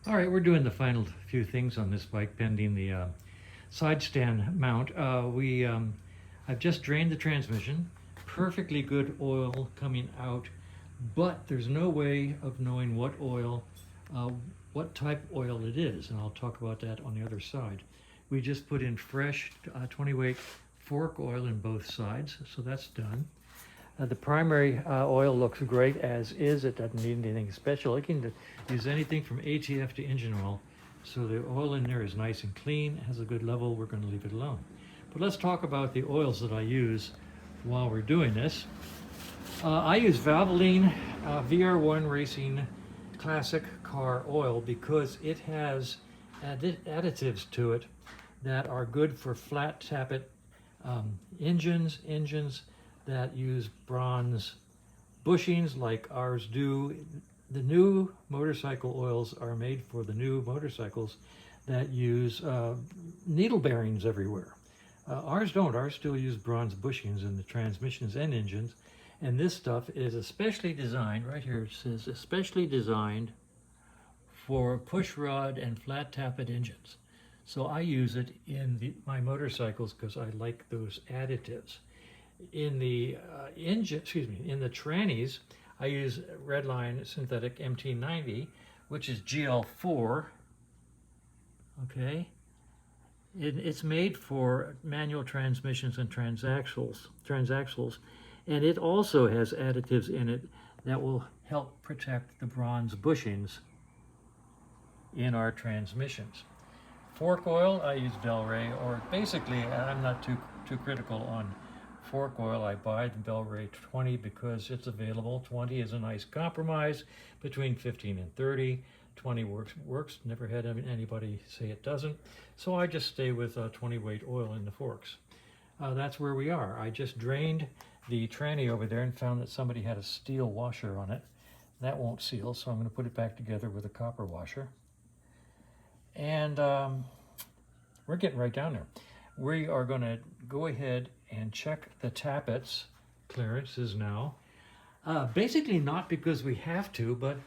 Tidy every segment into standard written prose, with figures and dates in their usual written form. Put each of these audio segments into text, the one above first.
All right, we're doing the final few things on this bike pending the side stand mount. I've just drained the transmission, perfectly good oil coming out, but there's no way of knowing uh, what type oil it is, and I'll talk about that on the other side. We just put in fresh 20 weight fork oil in both sides, so that's done. The primary oil looks great as is. It doesn't need anything special. It can use anything from ATF to engine oil. So the oil in there is nice and clean, has a good level. We're going to leave it alone. But let's talk about the oils that I use while we're doing this. I use Valvoline VR1 Racing Classic Car Oil because it has additives to it that are good for flat tappet engines that use bronze bushings like ours do. The new motorcycle oils are made for the new motorcycles that use needle bearings everywhere. Ours don't. Ours still use bronze bushings in the transmissions and engines. And this stuff is especially designed, right here it says, especially designed for push rod and flat tappet engines. So I use it in my motorcycles because I like those additives. In the in the trannies, I use Redline Synthetic MT90, which is GL4. Okay, it's made for manual transmissions and transaxles, and it also has additives in it that will help protect the bronze bushings in our transmissions. Fork oil, I use Delray, or basically, I'm not too critical on fork oil. I buy the Delray 20 because it's available. 20 is a nice compromise between 15 and 30. 20 works. Never had anybody say it doesn't. So I just stay with 20 weight oil in the forks. That's where we are. I just drained the tranny over there and found that somebody had a steel washer on it. That won't seal, so I'm going to put it back together with a copper washer. And we're getting right down there. We are going to go ahead and check the tappets clearances now. Basically not because we have to, but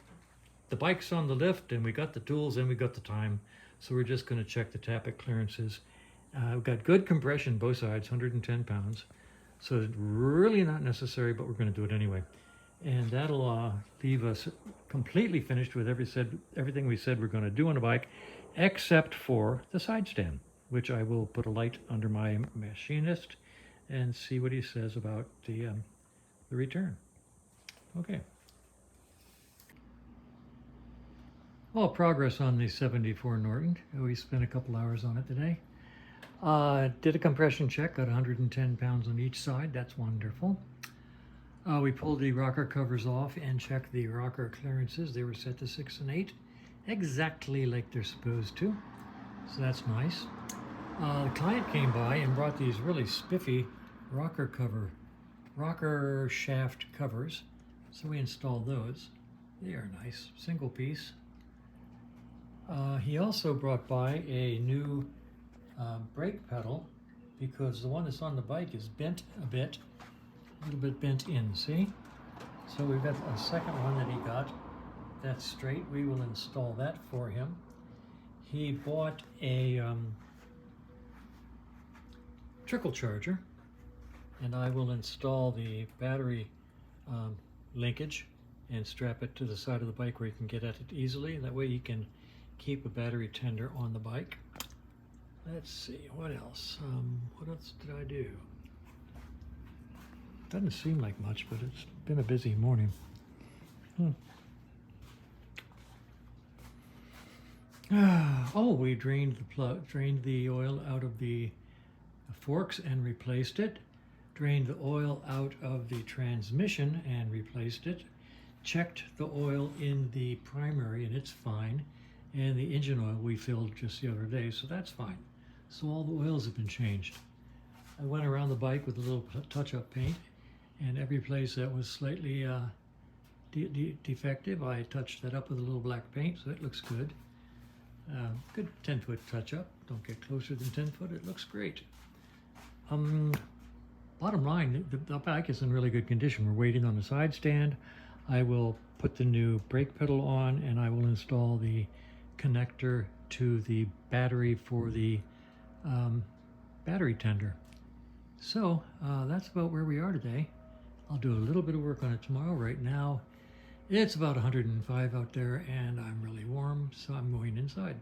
the bike's on the lift and we got the tools and we got the time. So we're just going to check the tappet clearances. We've got good compression both sides, 110 pounds. So it's really not necessary, but we're going to do it anyway. And that'll leave us completely finished with everything we said we're going to do on the bike, except for the side stand, which I will put a light under my machinist and see what he says about the return. Okay. Well, progress on the 74 Norton. We spent a couple hours on it today. Did a compression check, got 110 pounds on each side. That's wonderful. We pulled the rocker covers off and checked the rocker clearances. They were set to 6 and 8, exactly like they're supposed to. So that's nice. The client came by and brought these really spiffy rocker shaft covers. So we installed those. They are nice, single piece. He also brought by a new brake pedal because the one that's on the bike is bent a little bit bent in, see? So we've got a second one that he got. That's straight. We will install that for him. He bought a trickle charger, and I will install the battery linkage and strap it to the side of the bike where you can get at it easily. That way you can keep a battery tender on the bike. Let's see, what else? What else did I do? Doesn't seem like much, but it's been a busy morning. Oh, we drained the oil out of the forks and replaced it. Drained the oil out of the transmission and replaced it. Checked the oil in the primary and it's fine. And the engine oil we filled just the other day, so that's fine. So all the oils have been changed. I went around the bike with a little touch-up paint, and every place that was slightly defective, I touched that up with a little black paint, so it looks good. Good 10-foot touch-up. Don't get closer than 10 foot, it looks great. Bottom line, the bike is in really good condition. We're waiting on the side stand. I will put the new brake pedal on, and I will install the connector to the battery for the battery tender. So that's about where we are today. I'll do a little bit of work on it tomorrow. Right now it's about 105 out there and I'm really warm, so I'm going inside.